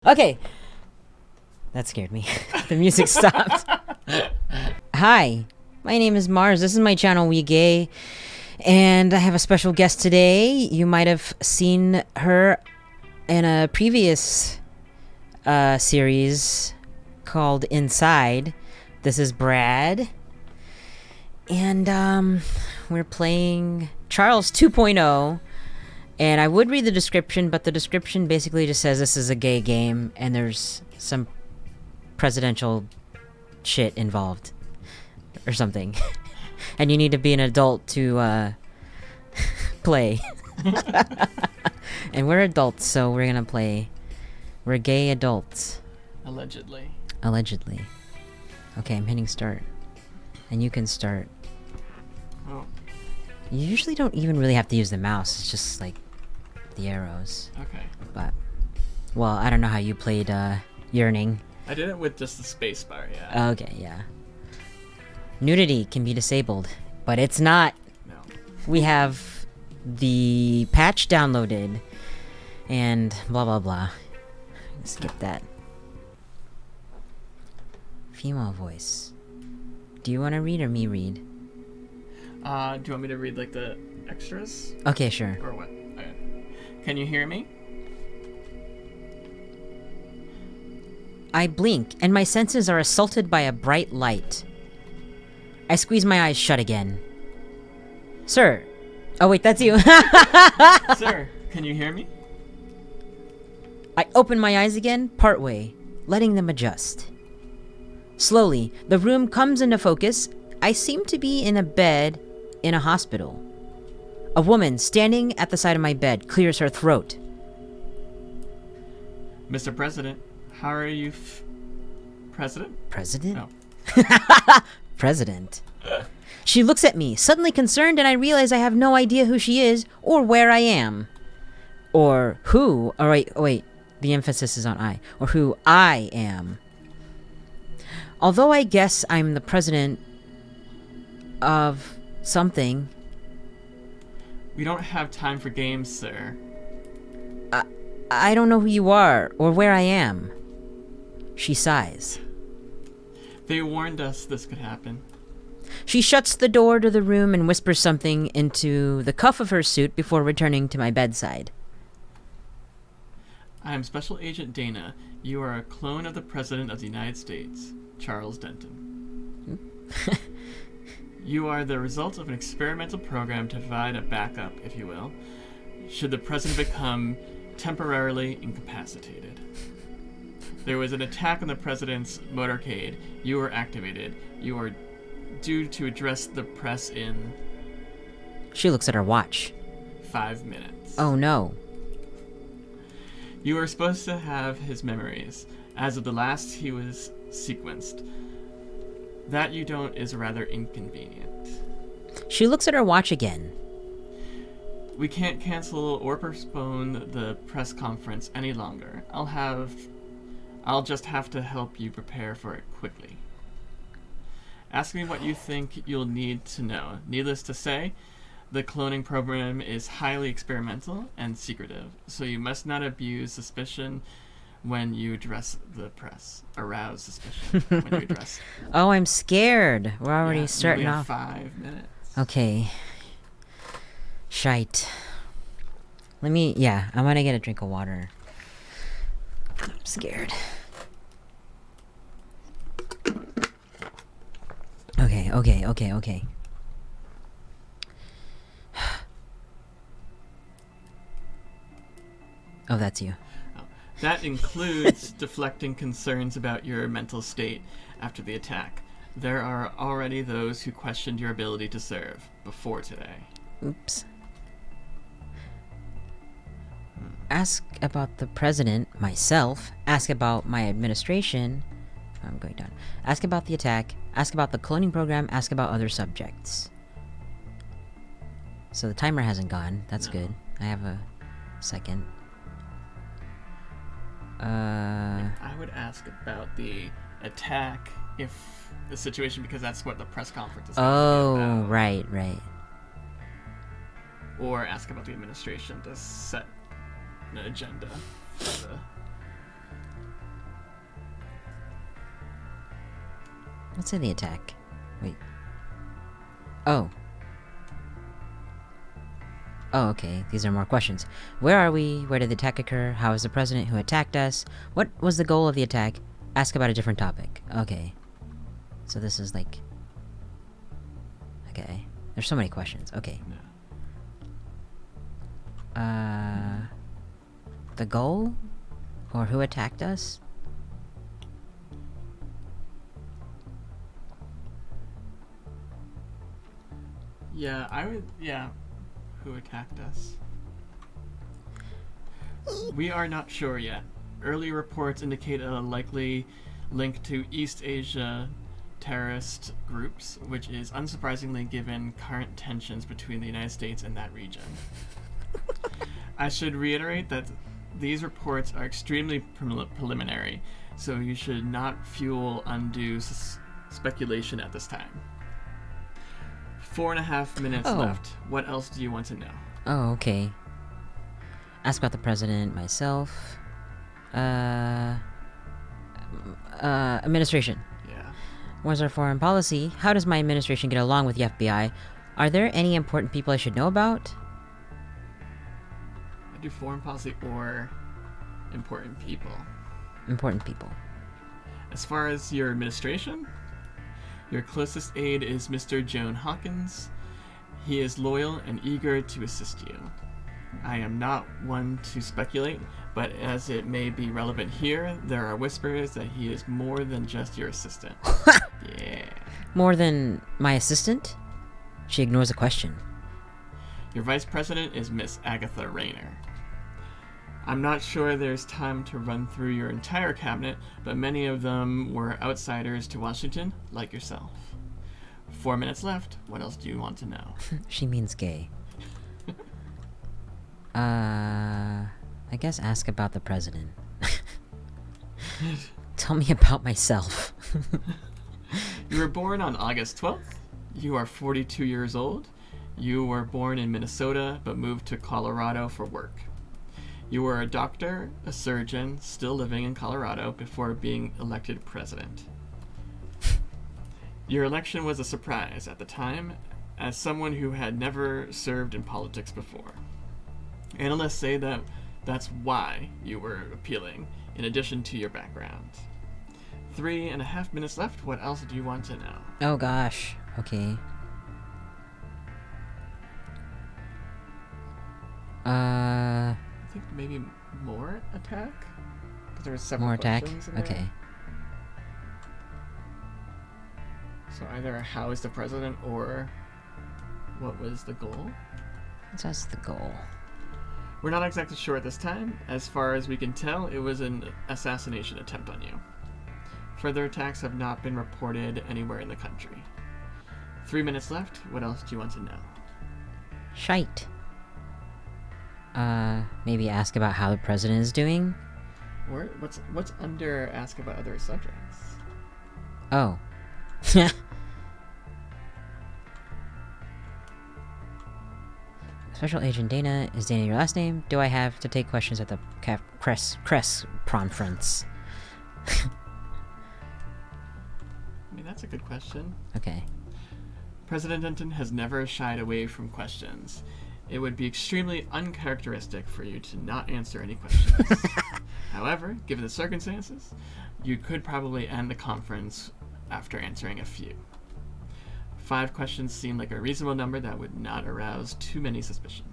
Okay. That scared me. The music stopped. Hi, my name is Mars. This is my channel, We Gay. And I have a special guest today. You might have seen her in a previous series called Inside. This is Brad. And we're playing Charles 2.0. And I would read the description, but the description basically just says this is a gay game and there's some presidential shit involved or something. And you need to be an adult to play. And we're adults, so we're gonna play. We're gay adults. Allegedly. Allegedly. Okay, I'm hitting start. And you can start. Oh. You usually don't even really have to use the mouse. It's just like the arrows. Okay. But, well, I don't know how you played Yearning. I did it with just the space bar, yeah. Okay, yeah. Nudity can be disabled, but it's not. No. We have the patch downloaded and blah blah blah. Skip that. Female voice. Do you want to read or me read? Do you want me to read like the extras? Okay, sure. Or what? Okay. Can you hear me? I blink, and my senses are assaulted by a bright light. I squeeze my eyes shut again. Sir. Oh wait, that's you. Sir, can you hear me? I open my eyes again, partway, letting them adjust. Slowly, the room comes into focus. I seem to be in a bed in a hospital. A woman standing at the side of my bed clears her throat. Mr. President, how are you President? President? Oh. President. She looks at me, suddenly concerned, and I realize I have no idea who she is or where I am. Or who, wait, the emphasis is on I. Or who I am. Although I guess I'm the president of something. We don't have time for games, sir. I don't know who you are or where I am. She sighs. They warned us this could happen. She shuts the door to the room and whispers something into the cuff of her suit before returning to my bedside. I am Special Agent Dana. You are a clone of the President of the United States, Charles Denton. You are the result of an experimental program to provide a backup, if you will, should the President become temporarily incapacitated. There was an attack on the President's motorcade. You were activated. You are due to address the press in... She looks at her watch. 5 minutes. Oh no. You are supposed to have his memories. As of the last he was sequenced. That you don't is rather inconvenient. She looks at her watch again. We can't cancel or postpone the press conference any longer. I'll just have to help you prepare for it quickly. Ask me what you think you'll need to know. Needless to say, the cloning program is highly experimental and secretive, so you must not abuse suspicion when you address the press. Arouse suspicion when you address. Oh, I'm scared. We're already Yeah, starting we have off. 5 minutes. Okay. Shite. I'm gonna get a drink of water. I'm scared. Okay. Oh, that's you. That includes deflecting concerns about your mental state after the attack. There are already those who questioned your ability to serve before today. Oops. Ask about the president, myself. Ask about my administration. I'm going down. Ask about the attack. Ask about the cloning program. Ask about other subjects. So the timer hasn't gone. That's good. I have a second. I would ask about the attack if the situation, because that's what the press conference is going to be about. Right. Or ask about the administration to set an agenda for the Let's say the attack. Wait. Oh. Oh, okay. These are more questions. Where are we? Where did the attack occur? How is the president who attacked us? What was the goal of the attack? Ask about a different topic. Okay. So this is like... Okay. There's so many questions. Okay. The goal? Or who attacked us? Yeah, I would... Yeah. Who attacked us? We are not sure yet. Early reports indicate a likely link to East Asia terrorist groups, which is unsurprisingly given current tensions between the United States and that region. I should reiterate that these reports are extremely preliminary, so you should not fuel undue speculation at this time. 4.5 minutes left. What else do you want to know? Oh, okay. Ask about the president, myself. Administration. Yeah. What's our foreign policy? How does my administration get along with the FBI? Are there any important people I should know about? I do foreign policy or important people. Important people. As far as your administration, your closest aide is Mr. Joan Hawkins. He is loyal and eager to assist you. I am not one to speculate, but as it may be relevant here, there are whispers that he is more than just your assistant. Yeah. More than my assistant? She ignores a question. Your vice president is Miss Agatha Rayner. I'm not sure there's time to run through your entire cabinet, but many of them were outsiders to Washington, like yourself. 4 minutes left. What else do you want to know? She means gay. I guess ask about the president. Tell me about myself. You were born on August 12th. You are 42 years old. You were born in Minnesota, but moved to Colorado for work. You were a doctor, a surgeon, still living in Colorado before being elected president. Your election was a surprise at the time, as someone who had never served in politics before. Analysts say that that's why you were appealing, in addition to your background. 3.5 minutes left. What else do you want to know? Oh gosh. Okay. I think maybe more attack? Because there were several More attack? questions in there. Okay. So either how is the president or what was the goal? That's the goal. We're not exactly sure at this time. As far as we can tell, it was an assassination attempt on you. Further attacks have not been reported anywhere in the country. 3 minutes left. What else do you want to know? Shite. Maybe ask about how the president is doing? Or what's under ask about other subjects? Oh. Special Agent Dana. Is Dana your last name? Do I have to take questions at the press conference? I mean, that's a good question. Okay. President Denton has never shied away from questions. It would be extremely uncharacteristic for you to not answer any questions. However, given the circumstances, you could probably end the conference after answering a few. 5 questions seem like a reasonable number that would not arouse too much suspicion.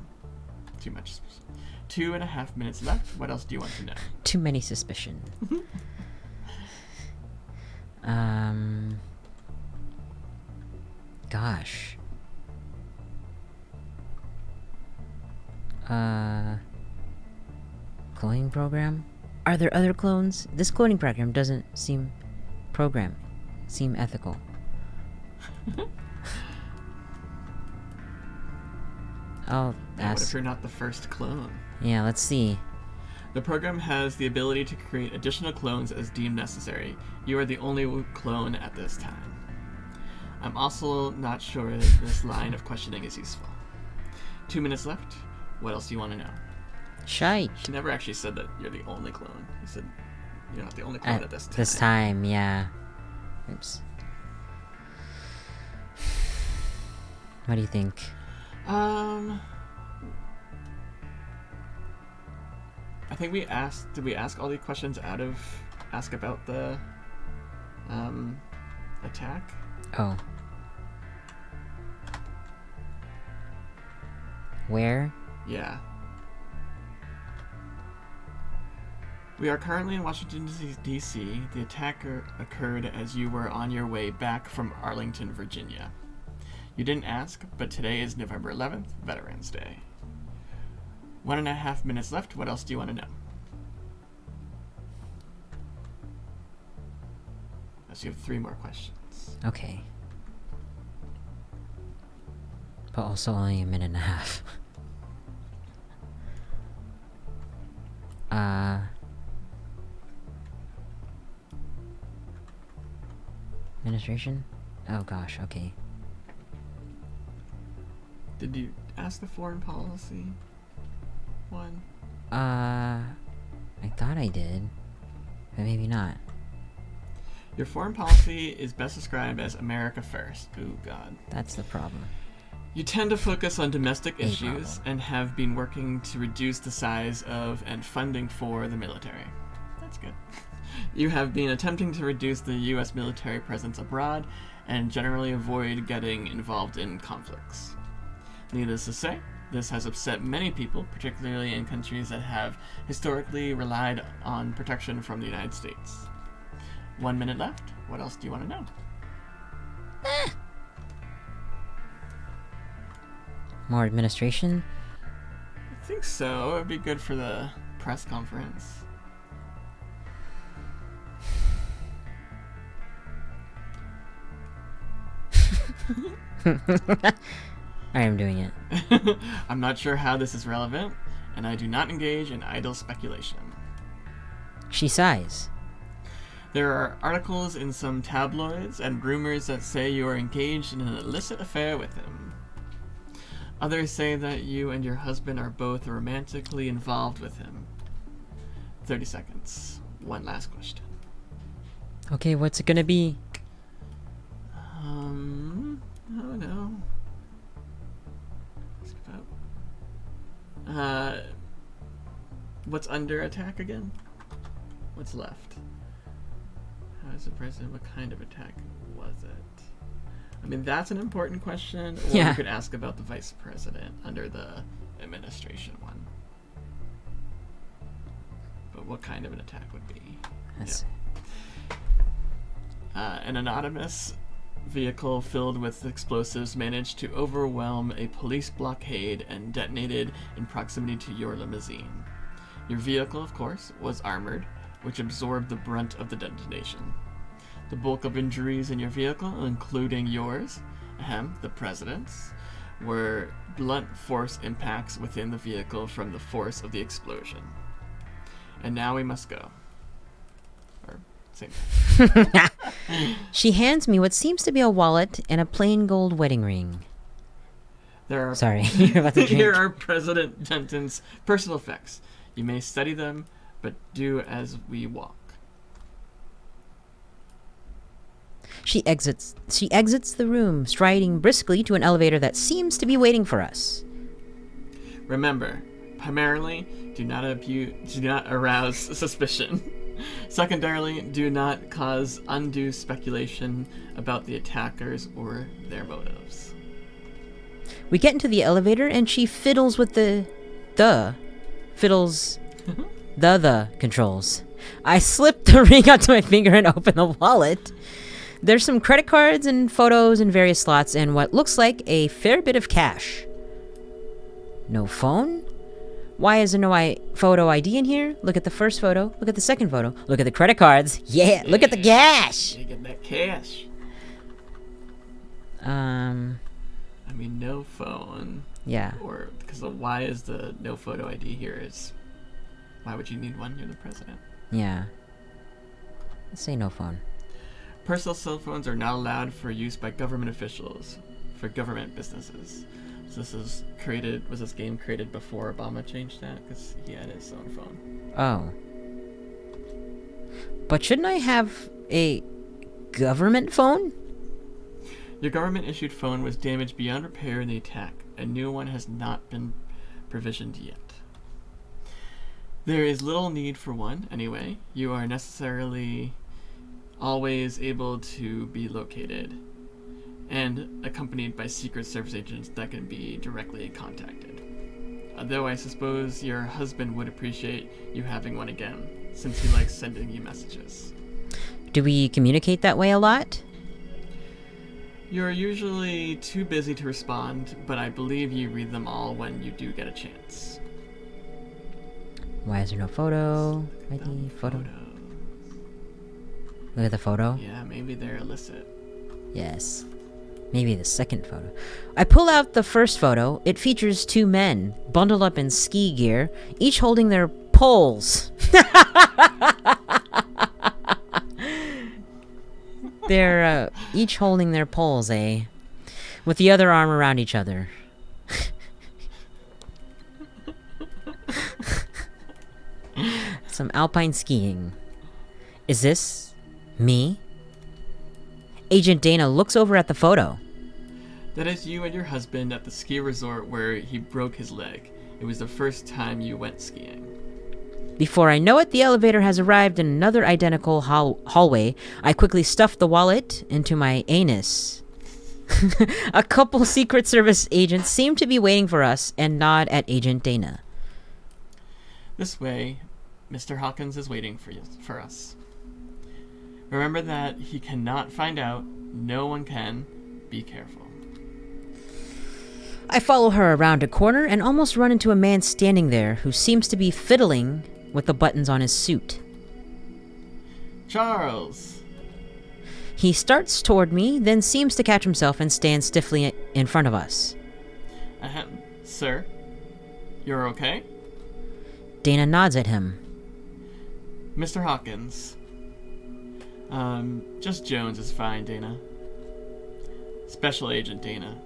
2.5 minutes left. What else do you want to know? Too many suspicion. Gosh. Cloning program? Are there other clones? This cloning program doesn't seem ethical. I'll Now, what if ask. you're not the first clone? Yeah, let's see. The program has the ability to create additional clones as deemed necessary. You are the only clone at this time. I'm also not sure that this line of questioning is useful. 2 minutes left. What else do you want to know? Shite. She never actually said that you're the only clone. You said you're not the only clone at this time. This time, yeah. Oops. What do you think? I think did we ask all the questions ask about the, attack? Oh. Where? Yeah. We are currently in Washington, D.C. The attack occurred as you were on your way back from Arlington, Virginia. You didn't ask, but today is November 11th, Veterans Day. 1.5 minutes left. What else do you want to know? So you have 3 more questions. Okay. But also only a minute and a half. Administration? Oh gosh, okay. Did you ask the foreign policy one? I thought I did. But maybe not. Your foreign policy is best described as America First. Ooh, God. That's the problem. You tend to focus on domestic A issues problem. and have been working to reduce the size of and funding for the military. That's good. You have been attempting to reduce the U.S. military presence abroad and generally avoid getting involved in conflicts. Needless to say, this has upset many people, particularly in countries that have historically relied on protection from the United States. 1 minute left. What else do you want to know? More administration? I think so. It would be good for the press conference. I am doing it. I'm not sure how this is relevant, and I do not engage in idle speculation. She sighs. There are articles in some tabloids and rumors that say you are engaged in an illicit affair with him. Others say that you and your husband are both romantically involved with him. 30 seconds. One last question. Okay, what's it gonna be? I don't know. What's under attack again? What's left? How is the president? What kind of attack was it? I mean, that's an important question. Or Yeah. you could ask about the vice president under the administration one. But what kind of an attack would be? That's An anonymous vehicle filled with explosives managed to overwhelm a police blockade and detonated in proximity to your limousine. Your vehicle, of course, was armored, which absorbed the brunt of the detonation. The bulk of injuries in your vehicle, including yours, the president's, were blunt force impacts within the vehicle from the force of the explosion. And now we must go. Or, same thing. She hands me what seems to be a wallet and a plain gold wedding ring. There are Sorry, you're about to drink. Here are President Denton's personal effects. You may study them, but do as we walk. She exits the room, striding briskly to an elevator that seems to be waiting for us. Remember, primarily, do not arouse suspicion. Secondarily, do not cause undue speculation about the attackers or their motives. We get into the elevator and she fiddles with the controls. I slip the ring onto my finger and open the wallet. There's some credit cards and photos in various slots and what looks like a fair bit of cash. No phone? Why is there no photo ID in here? Look at the first photo. Look at the second photo. Look at the credit cards. Yeah, look at the cash. You get that cash. I mean, no phone. Yeah. Or because why is the no photo ID here? Is why would you need one? You're the president. Yeah. Let's say no phone. Personal cell phones are not allowed for use by government officials, for government businesses. So was this game created before Obama changed that? Because he had his own phone. Oh. But shouldn't I have a government phone? Your government-issued phone was damaged beyond repair in the attack. A new one has not been provisioned yet. There is little need for one, anyway. You are necessarily always able to be located and accompanied by Secret Service agents that can be directly contacted. Though I suppose your husband would appreciate you having one again, since he likes sending you messages. Do we communicate that way a lot? You're usually too busy to respond, but I believe you read them all when you do get a chance. Why is there no photo? ID, photo. Look at the photo. Yeah, maybe they're illicit. Yes. Maybe the second photo. I pull out the first photo. It features two men, bundled up in ski gear, each holding their poles. They're each holding their poles, with the other arm around each other. Some alpine skiing. Is this me? Agent Dana looks over at the photo. That is you and your husband at the ski resort where he broke his leg. It was the first time you went skiing. Before I know it, the elevator has arrived in another identical hallway. I quickly stuff the wallet into my anus. A couple Secret Service agents seem to be waiting for us and nod at Agent Dana. This way, Mr. Hawkins is waiting for us. Remember that he cannot find out. No one can. Be careful. I follow her around a corner and almost run into a man standing there who seems to be fiddling with the buttons on his suit. Charles! He starts toward me, then seems to catch himself and stands stiffly in front of us. Ahem. Sir? You're okay? Dana nods at him. Mr. Hawkins. Just Jones is fine, Dana. Special Agent Dana.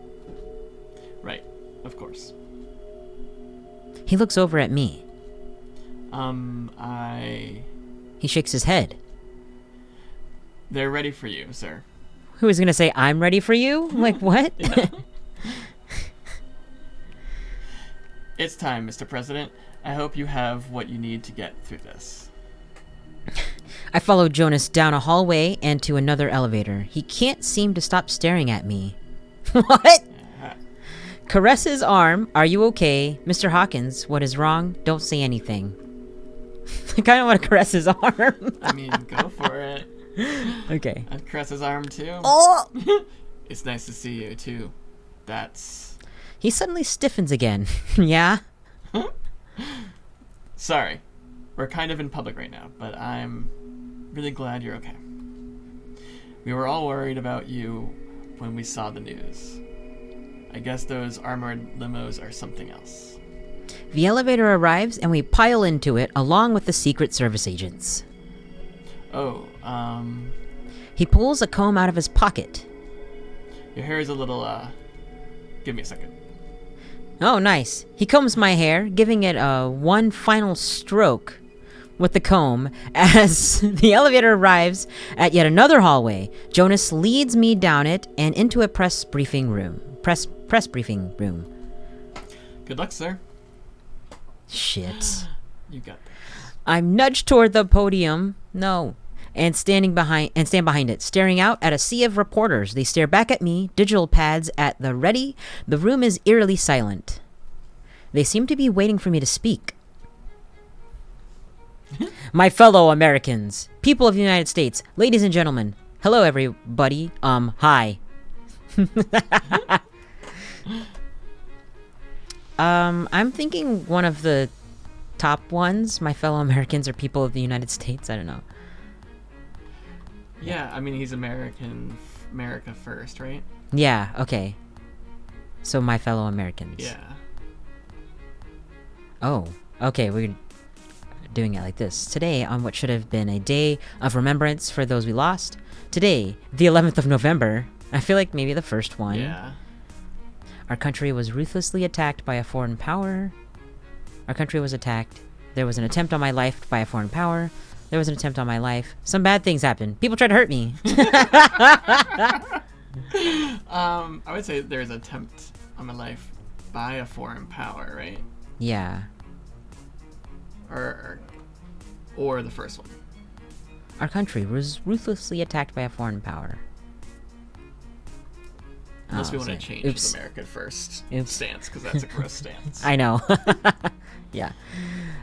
Right, of course. He looks over at me. He shakes his head. They're ready for you, sir. Who is going to say, I'm ready for you? Like, what? It's time, Mr. President. I hope you have what you need to get through this. I follow Jonas down a hallway and to another elevator. He can't seem to stop staring at me. What? Caress his arm. Are you okay? Mr. Hawkins, what is wrong? Don't say anything. I kind of want to caress his arm. I mean, go for it. Okay. I'd caress his arm too. Oh! It's nice to see you too. That's... He suddenly stiffens again. Yeah? Sorry. We're kind of in public right now, but I'm really glad you're okay. We were all worried about you when we saw the news. I guess those armored limos are something else. The elevator arrives and we pile into it along with the Secret Service agents. Oh, He pulls a comb out of his pocket. Your hair is a little, give me a second. Oh, nice. He combs my hair, giving it one final stroke with the comb as the elevator arrives at yet another hallway. Jonas leads me down it and into a press briefing room. Press briefing room. Good luck, sir. Shit. You got this. I'm nudged toward the podium. No. And stand behind it, staring out at a sea of reporters. They stare back at me, digital pads at the ready. The room is eerily silent. They seem to be waiting for me to speak. My fellow Americans, people of the United States, ladies and gentlemen, hello everybody. Hi. I'm thinking one of the top ones, my fellow Americans, or people of the United States. I don't know. Yeah, I mean, he's America first, right? Yeah, okay. So my fellow Americans. Yeah. Oh, okay, we're doing it like this. Today, on what should have been a day of remembrance for those we lost, today, the 11th of November, I feel like maybe the first one. Yeah. Our country was ruthlessly attacked by a foreign power. Our country was attacked. There was an attempt on my life by a foreign power. There was an attempt on my life. Some bad things happened. People tried to hurt me. I would say there's an attempt on my life by a foreign power, right? Yeah. Or the first one. Our country was ruthlessly attacked by a foreign power. Unless we Oh, want to sorry. change Oops. the America First Oops. stance, because that's a gross stance. I know. Yeah.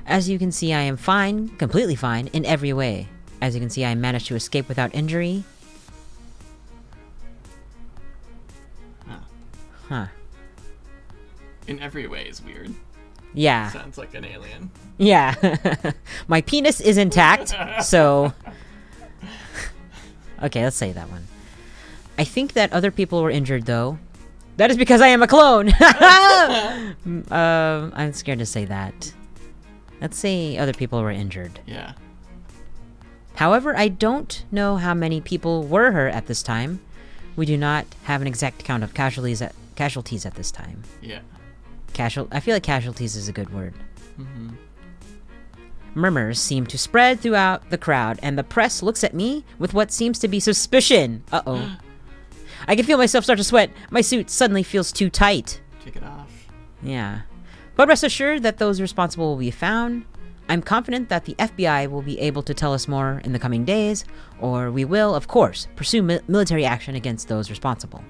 As you can see, I am fine, completely fine, in every way. As you can see, I managed to escape without injury. Huh. In every way is weird. Yeah. Sounds like an alien. Yeah. My penis is intact, so... Okay, let's say that one. I think that other people were injured, though. That is because I am a clone! I'm scared to say that. Let's say other people were injured. Yeah. However, I don't know how many people were hurt at this time. We do not have an exact count of casualties at this time. Yeah. I feel like casualties is a good word. Mm-hmm. Murmurs seem to spread throughout the crowd, and the press looks at me with what seems to be suspicion. Uh-oh. I can feel myself start to sweat. My suit suddenly feels too tight. Take it off. Yeah. But rest assured that those responsible will be found. I'm confident that the FBI will be able to tell us more in the coming days, or we will, of course, pursue military action against those responsible.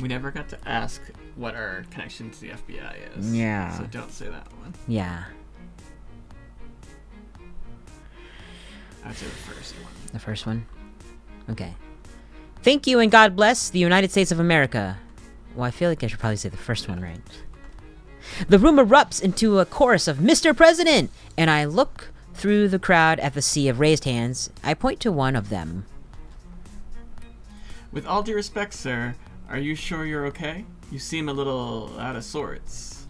We never got to ask what our connection to the FBI is. Yeah. So don't say that one. Yeah. I would say the first one. The first one? Okay. Thank you and God bless the United States of America. Well, I feel like I should probably say the first one, right? The room erupts into a chorus of Mr. President, and I look through the crowd at the sea of raised hands. I point to one of them. With all due respect, sir, are you sure you're okay? You seem a little out of sorts.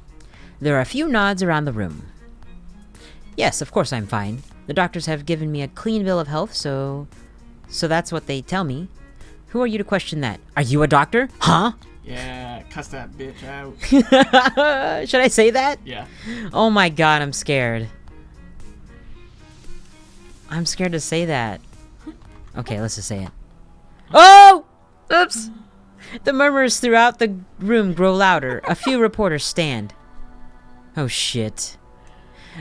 There are a few nods around the room. Yes, of course I'm fine. The doctors have given me a clean bill of health, so that's what they tell me. Who are you to question that? Are you a doctor? Huh? Yeah, cuss that bitch out. Should I say that? Yeah. Oh my god, I'm scared. I'm scared to say that. Okay, let's just say it. Oh! Oops! The murmurs throughout the room grow louder. A few reporters stand. Oh shit.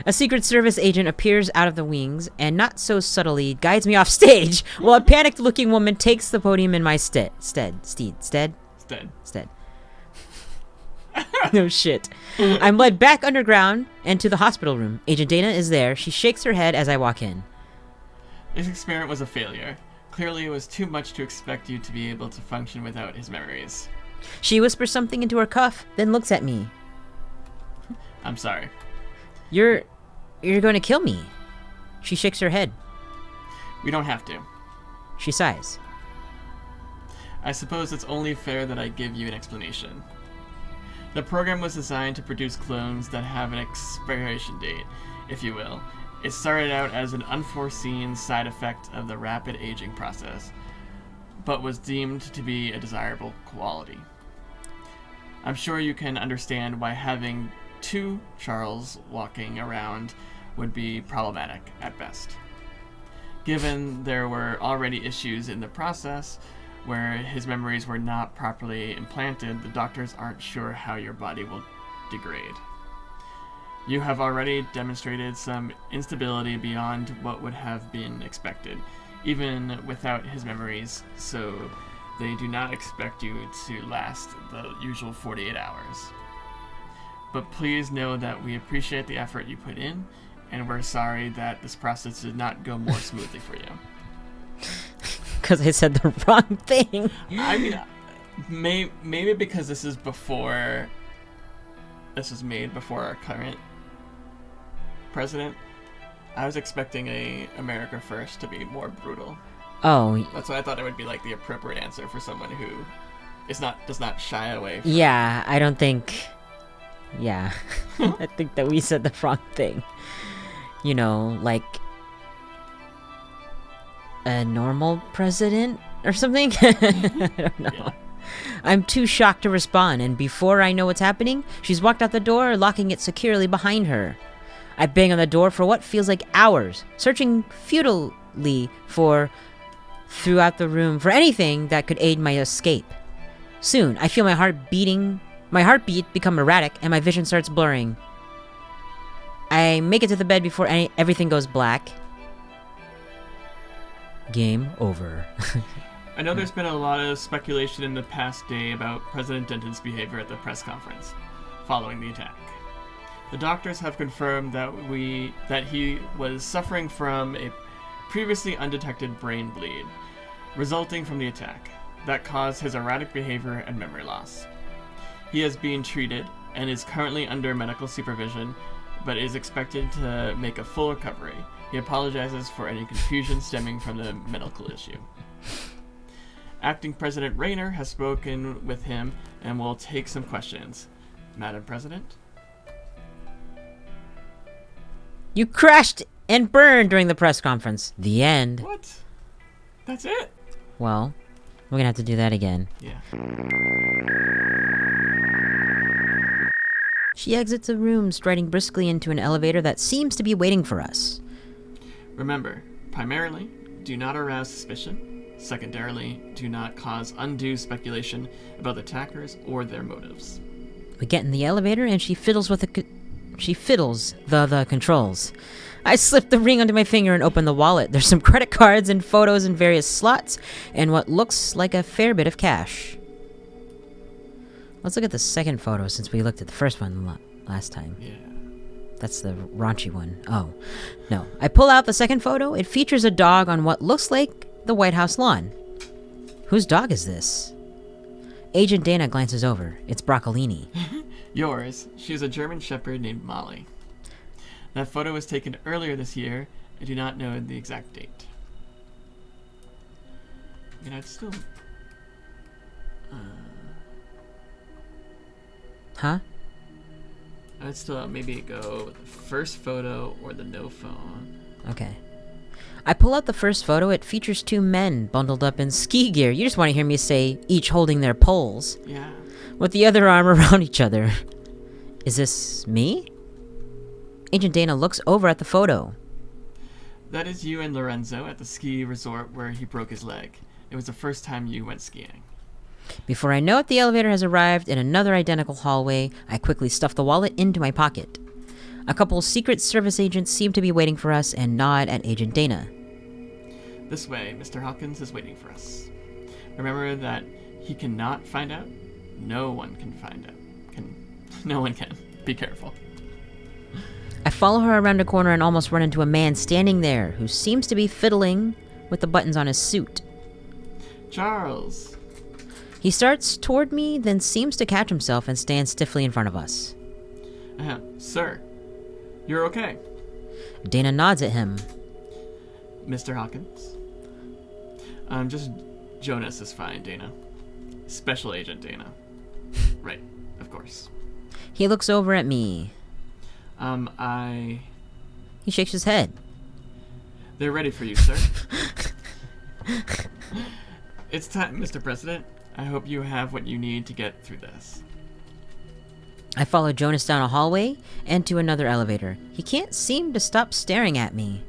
A Secret Service agent appears out of the wings and not so subtly guides me off stage while a panicked-looking woman takes the podium in my stead. No shit. I'm led back underground and to the hospital room. Agent Dana is there. She shakes her head as I walk in. This experiment was a failure. Clearly it was too much to expect you to be able to function without his memories. She whispers something into her cuff, then looks at me. I'm sorry. You're going to kill me. She shakes her head. We don't have to. She sighs. I suppose it's only fair that I give you an explanation. The program was designed to produce clones that have an expiration date, if you will. It started out as an unforeseen side effect of the rapid aging process, but was deemed to be a desirable quality. I'm sure you can understand why having two Charles walking around would be problematic at best. Given there were already issues in the process where his memories were not properly implanted, the doctors aren't sure how your body will degrade. You have already demonstrated some instability beyond what would have been expected, even without his memories, so they do not expect you to last the usual 48 hours. But please know that we appreciate the effort you put in, and we're sorry that this process did not go more smoothly for you. Because I said the wrong thing. I mean, maybe because this was made before our current president. I was expecting a America First to be more brutal. Oh. That's why I thought it would be like the appropriate answer for someone who does not shy away from... Yeah, I don't think... Yeah. I think that we said the wrong thing. You know, like... a normal president or something? I don't know. Yeah. I'm too shocked to respond, and before I know what's happening, she's walked out the door, locking it securely behind her. I bang on the door for what feels like hours, searching futilely for throughout the room for anything that could aid my escape. Soon, I feel my heartbeat become erratic, and my vision starts blurring. I make it to the bed before everything goes black. Game over. I know there's been a lot of speculation in the past day about President Denton's behavior at the press conference following the attack. The doctors have confirmed that he was suffering from a previously undetected brain bleed resulting from the attack that caused his erratic behavior and memory loss. He is being treated and is currently under medical supervision, but is expected to make a full recovery. He apologizes for any confusion stemming from the medical issue. Acting President Rayner has spoken with him and will take some questions. Madam President? You crashed and burned during the press conference. The end. What? That's it? Well, we're gonna have to do that again. Yeah. She exits the room, striding briskly into an elevator that seems to be waiting for us. Remember, primarily, do not arouse suspicion. Secondarily, do not cause undue speculation about the attackers or their motives. We get in the elevator and she fiddles with the controls. I slip the ring onto my finger and open the wallet. There's some credit cards and photos in various slots and what looks like a fair bit of cash. Let's look at the second photo since we looked at the first one last time. Yeah. That's the raunchy one. Oh, no. I pull out the second photo. It features a dog on what looks like the White House lawn. Whose dog is this? Agent Dana glances over. It's Broccolini. Yours. She's a German Shepherd named Molly. That photo was taken earlier this year. I do not know the exact date. You know, it's still... Huh? I'd still maybe go with the first photo or the no phone. Okay. I pull out the first photo. It features two men bundled up in ski gear. You just want to hear me say, each holding their poles. Yeah. With the other arm around each other. Is this me? Agent Dana looks over at the photo. That is you and Lorenzo at the ski resort where he broke his leg. It was the first time you went skiing. Before I know it, the elevator has arrived in another identical hallway. I quickly stuff the wallet into my pocket. A couple Secret Service agents seem to be waiting for us and nod at Agent Dana. This way, Mr. Hawkins is waiting for us. Remember that he cannot find out? No one can find out. No one can. Be careful. I follow her around a corner and almost run into a man standing there who seems to be fiddling with the buttons on his suit. Charles! He starts toward me, then seems to catch himself and stands stiffly in front of us. Sir, you're okay. Dana nods at him. Mr. Hawkins? Just Jonas is fine, Dana. Special Agent Dana. Right, of course. He looks over at me. He shakes his head. They're ready for you, sir. It's time, Mr. President. I hope you have what you need to get through this. I follow Jonas down a hallway and to another elevator. He can't seem to stop staring at me.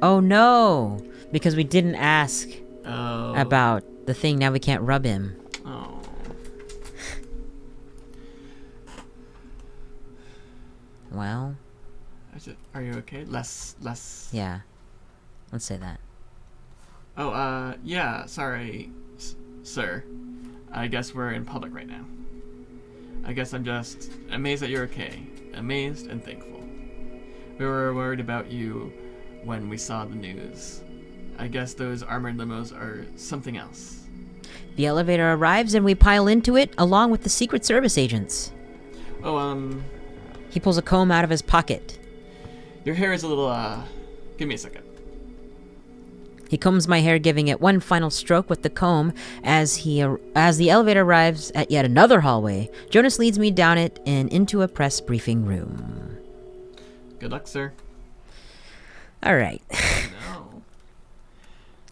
Oh no! Because we didn't ask about the thing, now we can't rub him. Oh. Well... Are you okay? Less... Yeah. Let's say that. Oh, yeah, sorry, sir. I guess we're in public right now. I guess I'm just amazed that you're okay. Amazed and thankful. We were worried about you when we saw the news. I guess those armored limos are something else. The elevator arrives and we pile into it along with the Secret Service agents. Oh, He pulls a comb out of his pocket. Your hair is a little, give me a second. He combs my hair, giving it one final stroke with the comb. As the elevator arrives at yet another hallway, Jonas leads me down it and into a press briefing room. Good luck, sir. All right. No.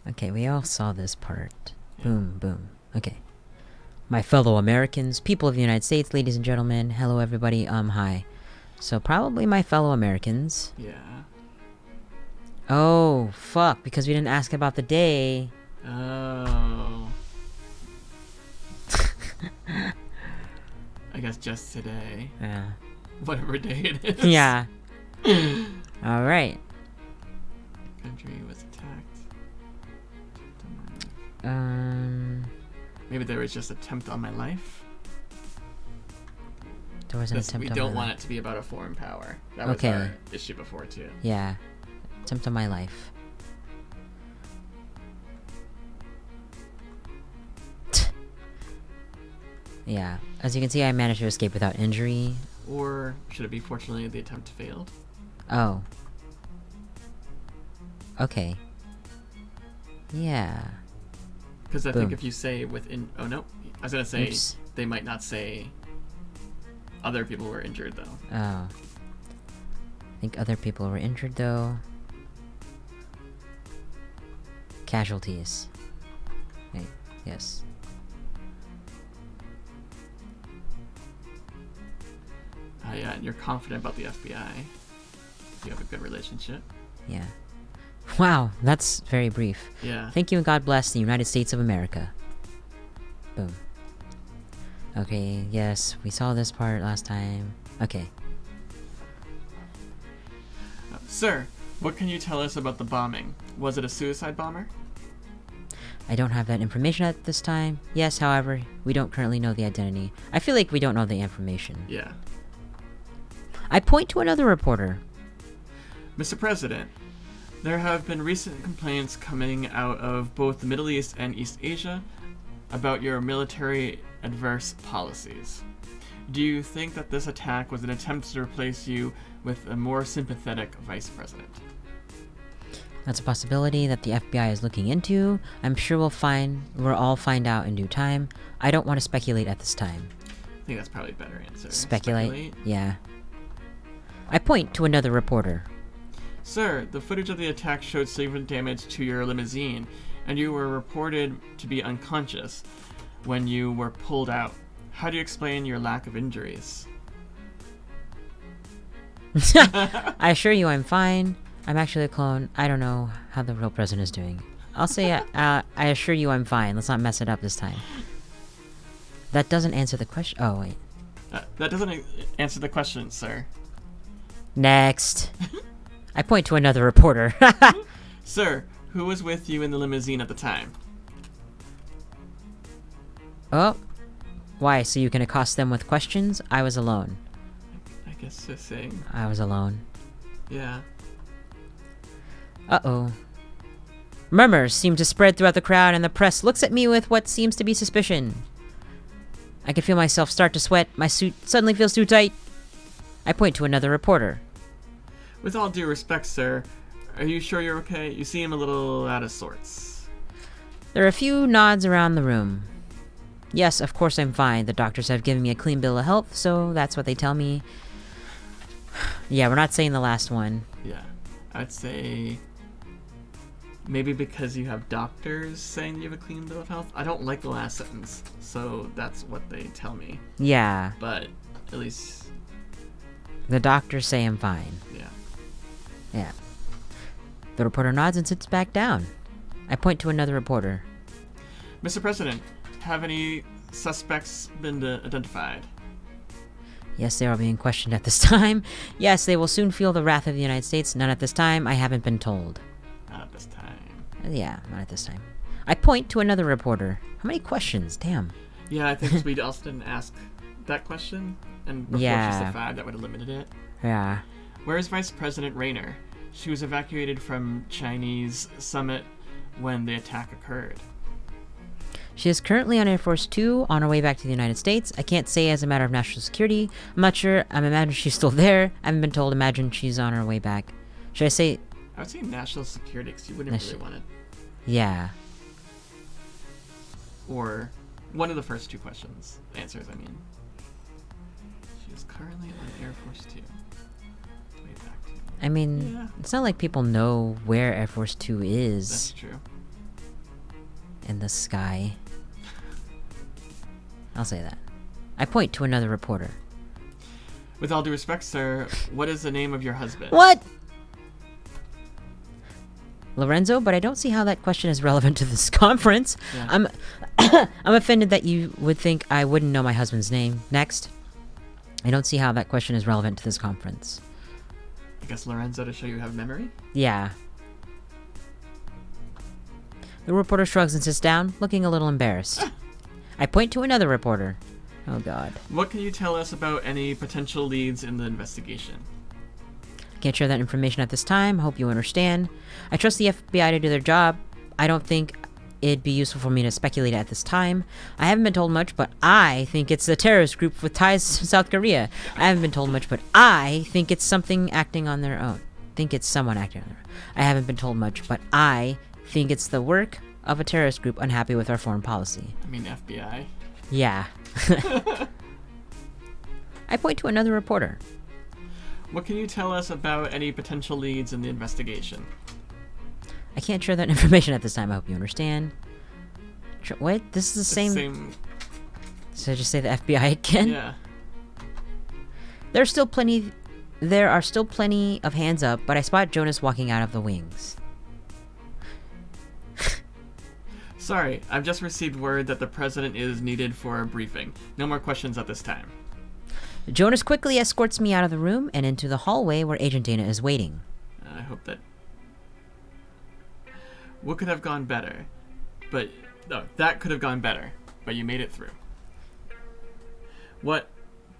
Okay, we all saw this part. Yeah. Boom, boom. Okay. My fellow Americans, people of the United States, ladies and gentlemen, hello everybody, hi. So probably my fellow Americans. Yeah. Oh, fuck, because we didn't ask about the day. Oh. I guess just today. Yeah. Whatever day it is. Yeah. Alright. Country was attacked. Maybe there was just attempt on my life. There was an attempt We on don't my want life. it to be about a foreign power. That was Okay. our issue before, too. Yeah. Attempt on my life. Yeah. As you can see, I managed to escape without injury. Or should it be, fortunately, the attempt failed? Oh. Okay. Yeah. Because I Boom. think if you say within... Oh, no. I was going to say Oops. they might not say other people were injured, though. Oh. I think other people were injured, though. Casualties. Wait, yes. Yeah, and you're confident about the FBI. You have a good relationship. Yeah. Wow, that's very brief. Yeah. Thank you and God bless the United States of America. Boom. Okay, yes, we saw this part last time. Okay. Sir, what can you tell us about the bombing? Was it a suicide bomber? I don't have that information at this time. Yes, however, we don't currently know the identity. I feel like we don't know the information. Yeah. I point to another reporter. Mr. President, there have been recent complaints coming out of both the Middle East and East Asia about your military adverse policies. Do you think that this attack was an attempt to replace you with a more sympathetic vice president? That's a possibility that the FBI is looking into. I'm sure we'll all find out in due time. I don't want to speculate at this time. I think that's probably a better answer. Speculate? Yeah. I point to another reporter. Sir, the footage of the attack showed severe damage to your limousine, and you were reported to be unconscious when you were pulled out. How do you explain your lack of injuries? I assure you I'm fine. I'm actually a clone. I don't know how the real president is doing. I'll say, I assure you I'm fine. Let's not mess it up this time. That doesn't answer the question. Oh, wait. That doesn't answer the question, sir. Next. I point to another reporter. Sir, who was with you in the limousine at the time? Oh. Why, so you can accost them with questions? I was alone. I guess so saying. I was alone. Yeah. Uh-oh. Murmurs seem to spread throughout the crowd, and the press looks at me with what seems to be suspicion. I can feel myself start to sweat. My suit suddenly feels too tight. I point to another reporter. With all due respect, sir, are you sure you're okay? You seem a little out of sorts. There are a few nods around the room. Yes, of course I'm fine. The doctors have given me a clean bill of health, so that's what they tell me. Yeah, we're not saying the last one. Yeah. I'd say maybe because you have doctors saying you have a clean bill of health. I don't like the last sentence, so that's what they tell me. Yeah. But at least, The doctors say I'm fine. yeah. Yeah. The reporter nods and sits back down. I point to another reporter. Mr. President, have any suspects been identified? Yes, they are being questioned at this time. Yes, they will soon feel the wrath of the United States. None at this time. I haven't been told. Not at this time. Yeah, not at this time. I point to another reporter. How many questions? Damn. Yeah, I think we also didn't ask that question, and before she Yeah. said 5, that would have limited it. Yeah. Where is Vice President Rayner? She was evacuated from Chinese summit when the attack occurred. She is currently on Air Force 2 on her way back to the United States. I can't say as a matter of national security. I'm not sure. I'm imagining she's still there. I haven't been told. Imagine she's on her way back. Should I say... I would say national security because you wouldn't really want it. Yeah. Or one of the first two answers, I mean. She is currently on Air Force 2. Way back to... I mean, Yeah. it's not like people know where Air Force 2 is That's true. in the sky. I'll say that. I point to another reporter. With all due respect, sir, what is the name of your husband? What? Lorenzo, but I don't see how that question is relevant to this conference. Yeah. I'm offended that you would think I wouldn't know my husband's name. Next. I don't see how that question is relevant to this conference. I guess Lorenzo to show you have memory? Yeah. The reporter shrugs and sits down, looking a little embarrassed. I point to another reporter. Oh, God. What can you tell us about any potential leads in the investigation? Can't share that information at this time. Hope you understand. I trust the FBI to do their job. I don't think it'd be useful for me to speculate at this time. I haven't been told much, but I think it's a terrorist group with ties to South Korea. I haven't been told much, but I think it's something acting on their own. Think it's someone acting on their own. I haven't been told much, but I think it's the work of a terrorist group unhappy with our foreign policy. I mean, FBI. Yeah. I point to another reporter. What can you tell us about any potential leads in the investigation? I can't share that information at this time. I hope you understand. What? This is the same... So I just say the FBI again? Yeah. There are still plenty of hands up, but I spot Jonas walking out of the wings. Sorry, I've just received word that the president is needed for a briefing. No more questions at this time. Jonas quickly escorts me out of the room and into the hallway where Agent Dana is waiting. I hope that... What could have gone better? That could have gone better, but you made it through. What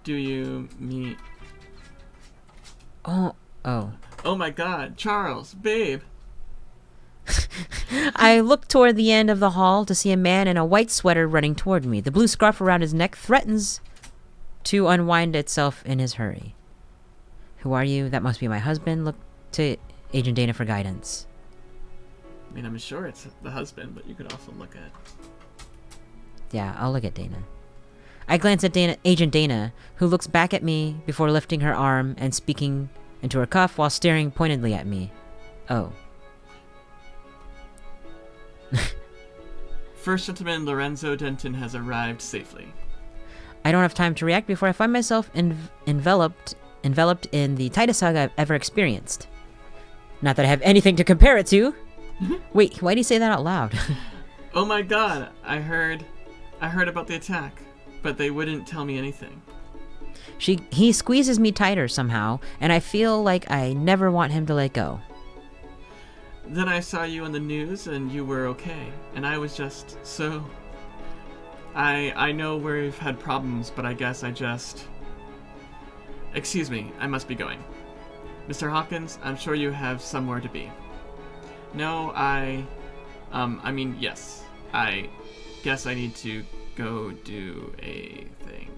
do you mean? Oh. Oh my God, Charles, babe. I look toward the end of the hall to see a man in a white sweater running toward me. The blue scarf around his neck threatens to unwind itself in his hurry. Who are you? That must be my husband. Look to Agent Dana for guidance. I mean, I'm sure it's the husband, but you could also look at... Yeah, I'll look at Dana. I glance at Agent Dana, who looks back at me before lifting her arm and speaking into her cuff while staring pointedly at me. Oh. First Gentleman Lorenzo Denton has arrived safely. I don't have time to react before I find myself enveloped in the tightest hug I've ever experienced. Not that I have anything to compare it to. Wait, why do you say that out loud? Oh my God, I heard about the attack, but they wouldn't tell me anything. He squeezes me tighter somehow, and I feel like I never want him to let go. Then I saw you on the news and you were okay, and I was just so... I know we've had problems, but I guess I just... Excuse me, I must be going. Mr. Hawkins, I'm sure you have somewhere to be. No, yes. I guess I need to go do a thing.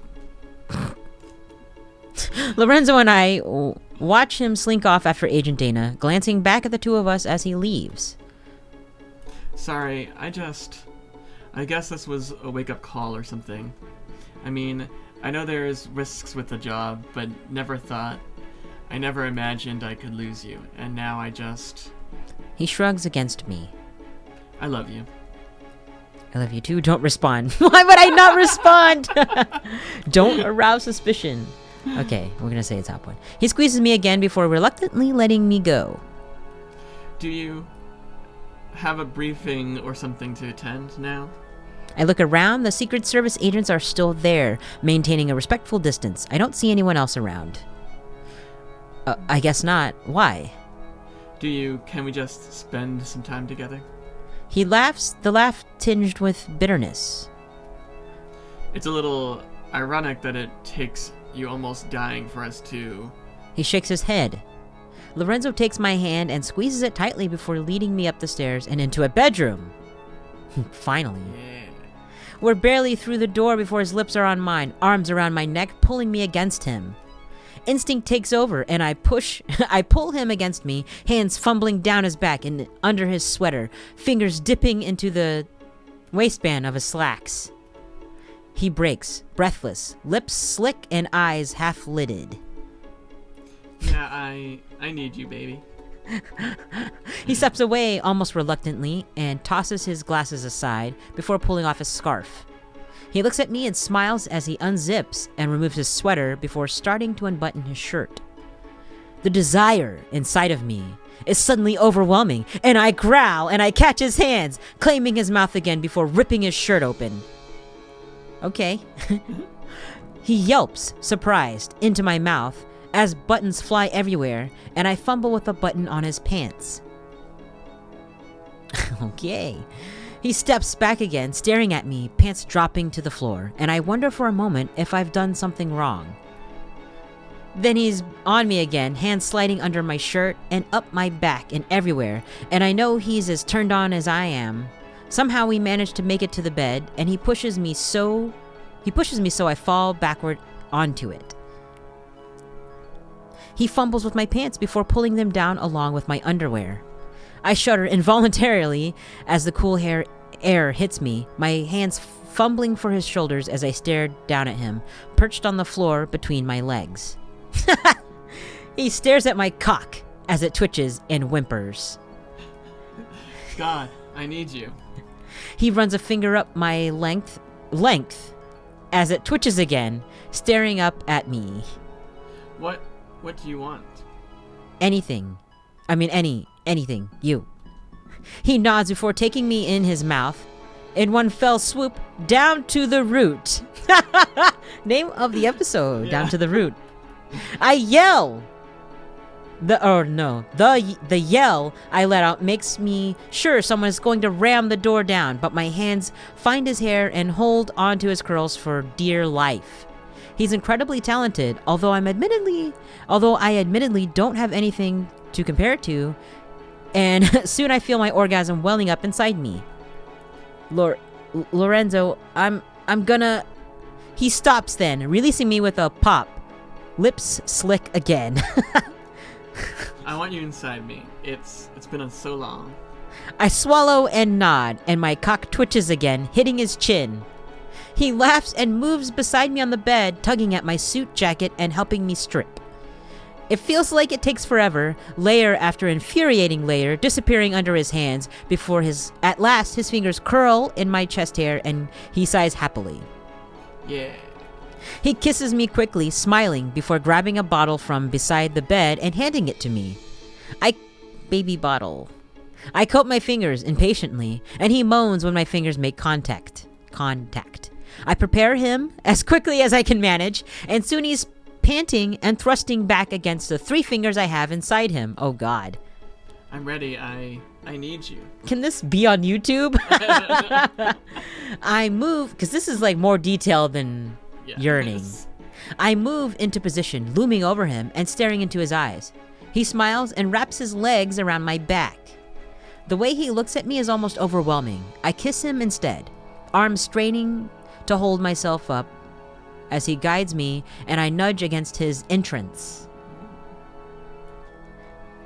Lorenzo and I watch him slink off after Agent Dana, glancing back at the two of us as he leaves. Sorry, I guess this was a wake-up call or something. I mean, I know there's risks with the job, but I never imagined I could lose you, and now I just... He shrugs against me. I love you. I love you too. Don't respond. Why would I not respond? Don't arouse suspicion. Okay, we're gonna say a top one. He squeezes me again before reluctantly letting me go. Do you have a briefing or something to attend now? I look around. The Secret Service agents are still there, maintaining a respectful distance. I don't see anyone else around. I guess not. Why? Can we just spend some time together? He laughs, the laugh tinged with bitterness. It's a little ironic that it takes you almost dying for us to... He shakes his head. Lorenzo takes my hand and squeezes it tightly before leading me up the stairs and into a bedroom. Finally. Yeah. We're barely through the door before his lips are on mine, arms around my neck, pulling me against him. Instinct takes over, and I pull him against me, hands fumbling down his back and under his sweater, fingers dipping into the waistband of his slacks. He breaks, breathless, lips slick and eyes half-lidded. Yeah, I need you, baby. He steps away almost reluctantly and tosses his glasses aside before pulling off his scarf. He looks at me and smiles as he unzips and removes his sweater before starting to unbutton his shirt. The desire inside of me is suddenly overwhelming, and I growl and I catch his hands, claiming his mouth again before ripping his shirt open. Okay. He yelps, surprised, into my mouth as buttons fly everywhere, and I fumble with a button on his pants. Okay. He steps back again, staring at me, pants dropping to the floor, and I wonder for a moment if I've done something wrong. Then he's on me again, hands sliding under my shirt and up my back and everywhere, and I know he's as turned on as I am. Somehow we manage to make it to the bed, and he pushes me so I fall backward onto it. He fumbles with my pants before pulling them down along with my underwear. I shudder involuntarily as the cool air hits me, my hands fumbling for his shoulders as I stare down at him, perched on the floor between my legs. He stares at my cock as it twitches and whimpers. God, I need you. He runs a finger up my length as it twitches again, staring up at me. What do you want? Anything. Anything. You. He nods before taking me in his mouth. In one fell swoop, down to the root. Name of the episode, Down to the Root. I yell. The yell I let out makes me sure someone is going to ram the door down, but my hands find his hair and hold onto his curls for dear life. He's incredibly talented, although I admittedly don't have anything to compare it to, and soon I feel my orgasm welling up inside me. Lorenzo, I'm gonna... He stops then, releasing me with a pop. Lips slick again. I want you inside me. It's been so long. I swallow and nod, and my cock twitches again, hitting his chin. He laughs and moves beside me on the bed, tugging at my suit jacket and helping me strip. It feels like it takes forever, layer after infuriating layer, disappearing under his hands before at last his fingers curl in my chest hair and he sighs happily. Yeah. He kisses me quickly, smiling, before grabbing a bottle from beside the bed and handing it to me. Baby bottle. I coat my fingers impatiently, and he moans when my fingers make contact. I prepare him as quickly as I can manage, and soon he's panting and thrusting back against the 3 fingers I have inside him. Oh God. I'm ready. I need you. Can this be on YouTube? I move, because this is like more detailed than yearning. I move into position, looming over him and staring into his eyes. He smiles and wraps his legs around my back. The way he looks at me is almost overwhelming. I kiss him instead, arms straining to hold myself up as he guides me, and I nudge against his entrance.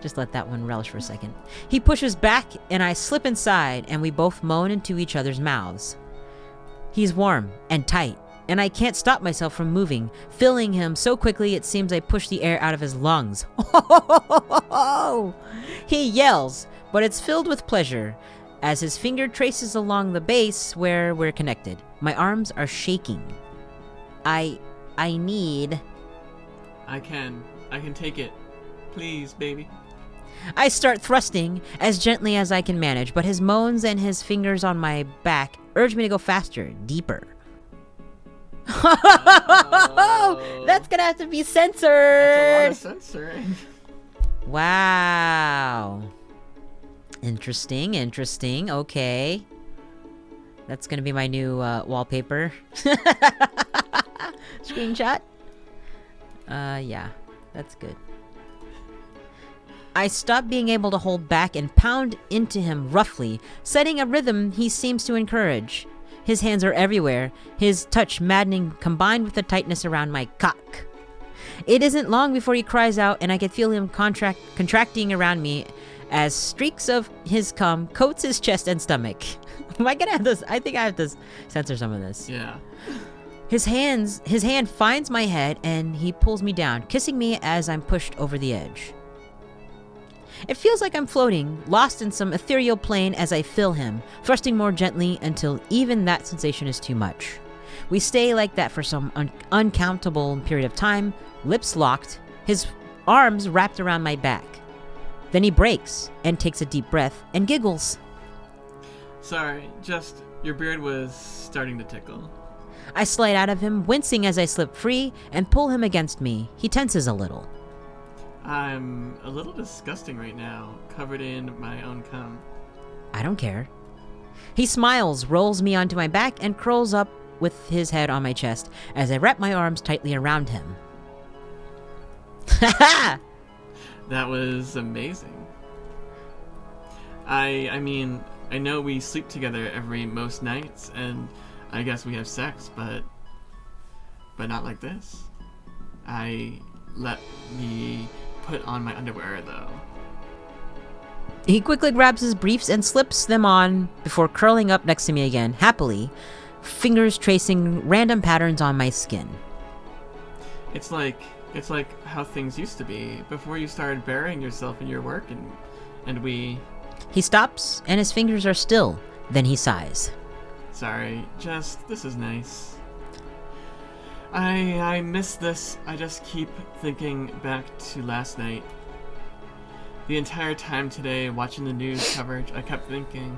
Just let that one relish for a second. He pushes back and I slip inside, and we both moan into each other's mouths. He's warm and tight, and I can't stop myself from moving, filling him so quickly it seems I push the air out of his lungs. He yells, but it's filled with pleasure as his finger traces along the base where we're connected. My arms are shaking. I need... I can take it. Please, baby. I start thrusting as gently as I can manage, but his moans and his fingers on my back urge me to go faster, deeper. Oh. That's gonna have to be censored. That's a lot of censoring. Wow. Interesting. Okay. That's gonna be my new wallpaper. Screenshot. Yeah. That's good. I stop being able to hold back and pound into him roughly, setting a rhythm he seems to encourage. His hands are everywhere, his touch maddening combined with the tightness around my cock. It isn't long before he cries out, and I can feel him contracting around me as streaks of his cum coats his chest and stomach. Am I gonna have this? I think I have to censor some of this. Yeah. His hand finds my head and he pulls me down, kissing me as I'm pushed over the edge. It feels like I'm floating, lost in some ethereal plane as I fill him, thrusting more gently until even that sensation is too much. We stay like that for some uncountable period of time, lips locked, his arms wrapped around my back. Then he breaks and takes a deep breath and giggles. Sorry, just your beard was starting to tickle. I slide out of him, wincing as I slip free, and pull him against me. He tenses a little. I'm a little disgusting right now, covered in my own cum. I don't care. He smiles, rolls me onto my back, and curls up with his head on my chest as I wrap my arms tightly around him. Ha ha! That was amazing. I mean, I know we sleep together most nights, and I guess we have sex, but not like this. Let me put on my underwear, though. He quickly grabs his briefs and slips them on before curling up next to me again, happily, fingers tracing random patterns on my skin. It's like how things used to be before you started burying yourself in your work and we... He stops, and his fingers are still. Then he sighs. Sorry, this is nice. I miss this. I just keep thinking back to last night. The entire time today, watching the news coverage, I kept thinking,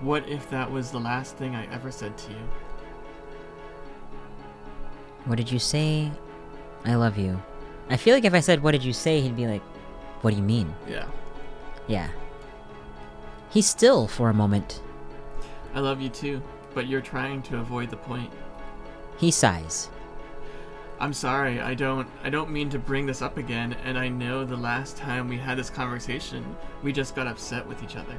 what if that was the last thing I ever said to you? What did you say? I love you. I feel like if I said, what did you say, he'd be like, what do you mean? Yeah. Yeah. He's still for a moment. I love you too, but you're trying to avoid the point. He sighs. I'm sorry, I don't mean to bring this up again, and I know the last time we had this conversation, we just got upset with each other.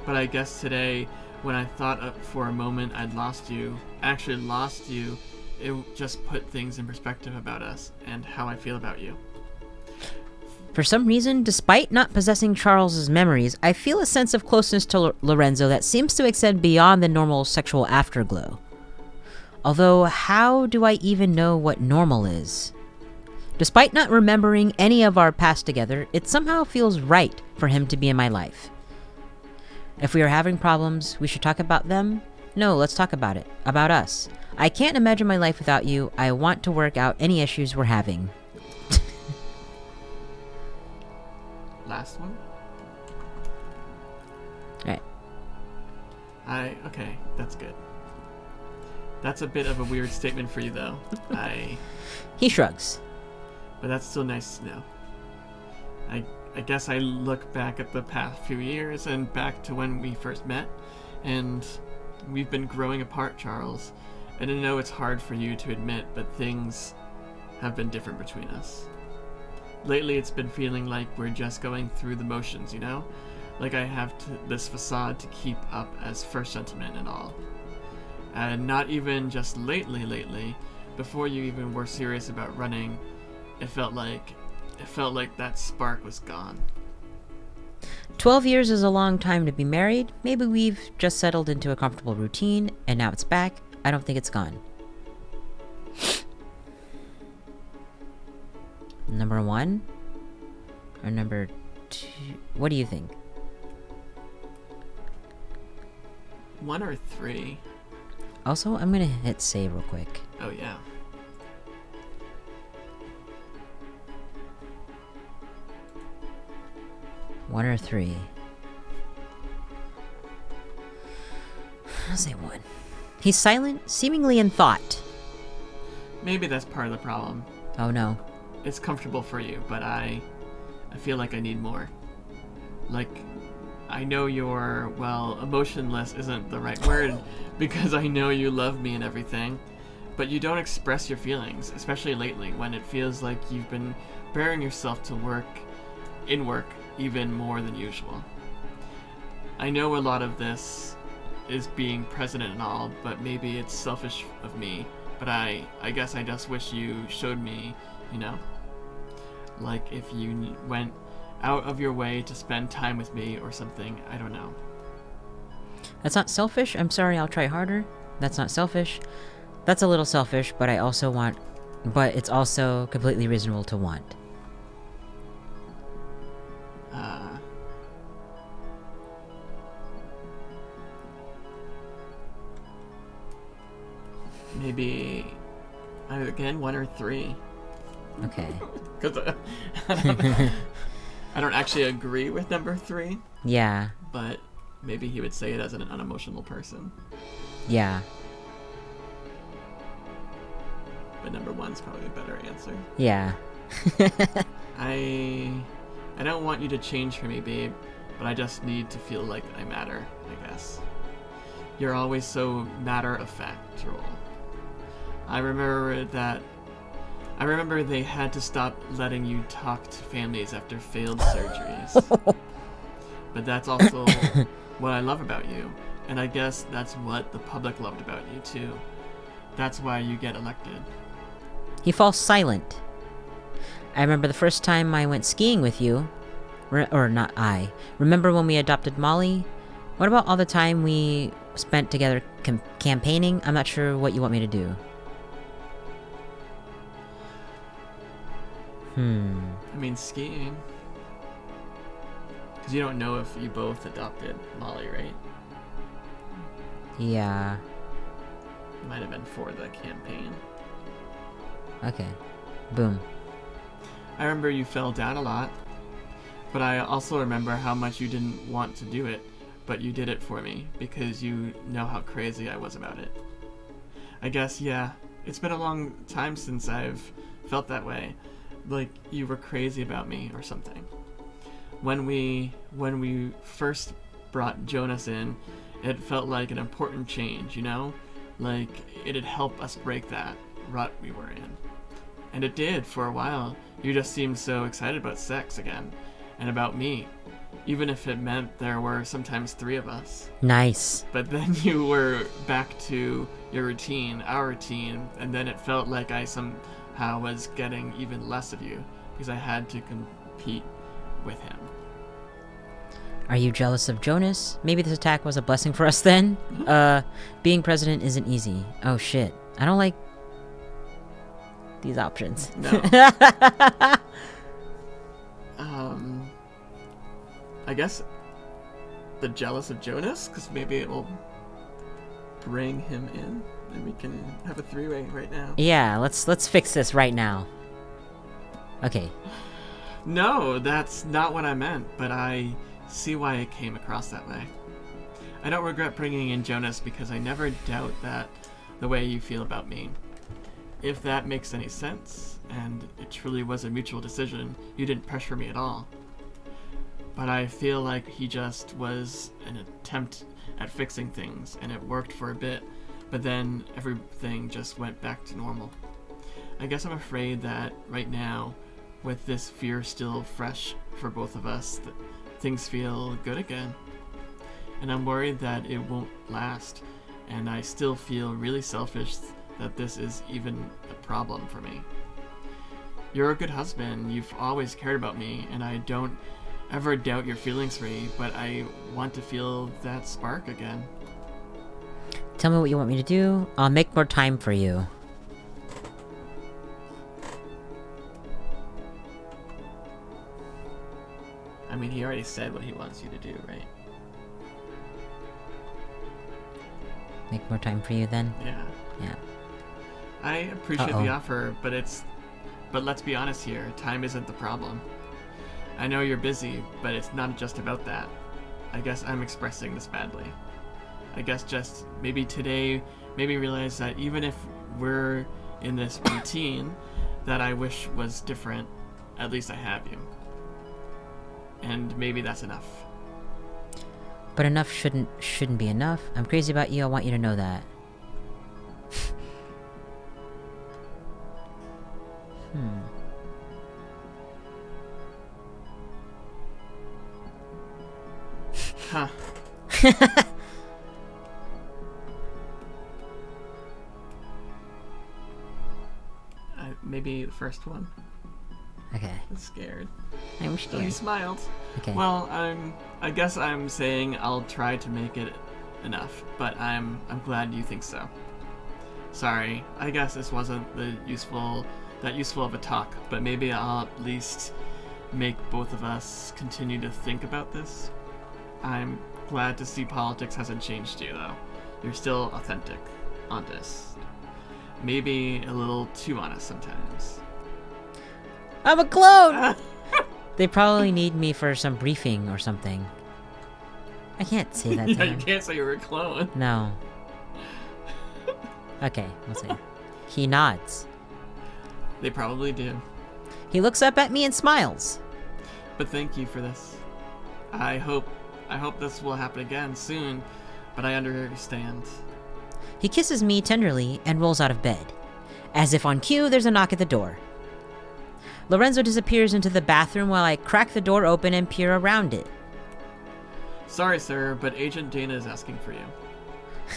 But I guess today, when I thought for a moment I'd lost you, it just put things in perspective about us and how I feel about you. For some reason, despite not possessing Charles's memories, I feel a sense of closeness to Lorenzo that seems to extend beyond the normal sexual afterglow. Although, how do I even know what normal is? Despite not remembering any of our past together, it somehow feels right for him to be in my life. If we are having problems, we should talk about them? No, let's talk about it. About us. I can't imagine my life without you. I want to work out any issues we're having. Last one? Alright. Okay, that's good. That's a bit of a weird statement for you, though. He shrugs. But that's still nice to know. I guess I look back at the past few years and back to when we first met, and we've been growing apart, Charles. And I know it's hard for you to admit, but things have been different between us. Lately, it's been feeling like we're just going through the motions, you know? Like I have this facade to keep up as first gentleman and all. And not even just lately, before you even were serious about running, it felt like that spark was gone. 12 years is a long time to be married. Maybe we've just settled into a comfortable routine, and now it's back. I don't think it's gone. Number 1? Or number 2? What do you think? 1 or 3? Also, I'm gonna hit save real quick. Oh, yeah. One or 3? I'll say 1. He's silent, seemingly in thought. Maybe that's part of the problem. Oh no. It's comfortable for you, but I feel like I need more. Like, I know you're, emotionless isn't the right word, because I know you love me and everything, but you don't express your feelings, especially lately, when it feels like you've been burying yourself to work even more than usual. I know a lot of this is being president and all, but maybe it's selfish of me, but I guess I just wish you showed me, you know? Like if you went out of your way to spend time with me or something, I don't know. That's not selfish. I'm sorry, I'll try harder. That's not selfish. That's a little selfish, but but it's also completely reasonable to want. Maybe, again, 1 or 3. Okay. Because I don't actually agree with number 3, Yeah. but maybe he would say it as an unemotional person. Yeah. But number 1's probably a better answer. Yeah. I don't want you to change for me, babe, but I just need to feel like I matter, I guess. You're always so matter-of-factual. I remember they had to stop letting you talk to families after failed surgeries. But that's also what I love about you, and I guess that's what the public loved about you too. That's why you get elected. He falls silent. I remember the first time I went skiing with you. Or not I. Remember when we adopted Molly? What about all the time we spent together campaigning? I'm not sure what you want me to do. I mean, skiing. Because you don't know if you both adopted Molly, right? Yeah. Might have been for the campaign. Okay. Boom. I remember you fell down a lot, but I also remember how much you didn't want to do it, but you did it for me because you know how crazy I was about it. I guess, yeah, it's been a long time since I've felt that way, like you were crazy about me or something. When we first brought Jonas in, it felt like an important change, you know? Like it'd help us break that rut we were in. And it did for a while. You just seemed so excited about sex again, and about me, even if it meant there were sometimes 3 of us. Nice. But then you were back to your routine, our routine, and then it felt like I somehow was getting even less of you because I had to compete with him. Are you jealous of Jonas? Maybe this attack was a blessing for us then? Being president isn't easy. Oh shit. I don't like these options. No. I guess the jealous of Jonas, because maybe it will bring him in and we can have a 3-way right now. Yeah, let's fix this right now. Okay. No, that's not what I meant, but I see why it came across that way. I don't regret bringing in Jonas because I never doubt that the way you feel about me. If that makes any sense, and it truly was a mutual decision, you didn't pressure me at all. But I feel like he just was an attempt at fixing things, and it worked for a bit, but then everything just went back to normal. I guess I'm afraid that right now, with this fear still fresh for both of us, that things feel good again. And I'm worried that it won't last, and I still feel really selfish that this is even a problem for me. You're a good husband, you've always cared about me, and I don't ever doubt your feelings for me, but I want to feel that spark again. Tell me what you want me to do. I'll make more time for you. I mean, he already said what he wants you to do, right? Make more time for you then? Yeah. Yeah. I appreciate the offer, but let's be honest here, time isn't the problem. I know you're busy, but it's not just about that. I guess I'm expressing this badly. I guess just maybe today, maybe realize that even if we're in this routine that I wish was different, at least I have you. And maybe that's enough. But enough shouldn't be enough. I'm crazy about you, I want you to know that. Huh. Maybe the first one. Okay. I'm scared. I'm Oh, you scared. smiled. Okay. Well, I guess I'm saying I'll try to make it enough, but I'm glad you think so. Sorry, I guess this wasn't that useful of a talk, but maybe I'll at least make both of us continue to think about this. I'm glad to see politics hasn't changed you, though. You're still authentic, honest. Maybe a little too honest sometimes. I'm a clone! They probably need me for some briefing or something. I can't say that to Yeah, you him. can't say you're a clone. No. Okay, we'll see. He nods. They probably do. He looks up at me and smiles. But thank you for this. I hope this will happen again soon, but I understand. He kisses me tenderly and rolls out of bed. As if on cue, there's a knock at the door. Lorenzo disappears into the bathroom while I crack the door open and peer around it. Sorry, sir, but Agent Dana is asking for you.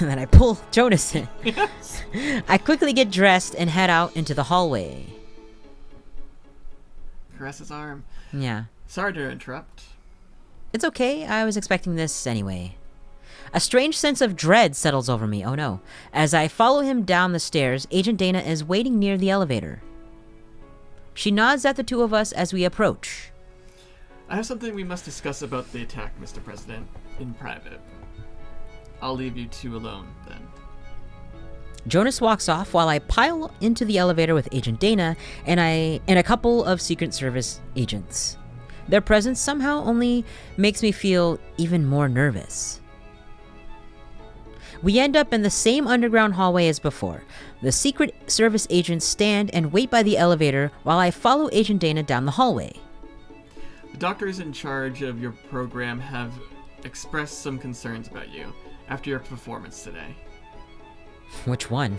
And then I pull Jonas in. Yes. I quickly get dressed and head out into the hallway. Caress his arm. Yeah. Sorry to interrupt. It's okay, I was expecting this anyway. A strange sense of dread settles over me, oh no. As I follow him down the stairs, Agent Dana is waiting near the elevator. She nods at the two of us as we approach. I have something we must discuss about the attack, Mr. President, in private. I'll leave you two alone, then. Jonas walks off while I pile into the elevator with Agent Dana and a couple of Secret Service agents. Their presence somehow only makes me feel even more nervous. We end up in the same underground hallway as before. The Secret Service agents stand and wait by the elevator while I follow Agent Dana down the hallway. The doctors in charge of your program have expressed some concerns about you after your performance today. Which one?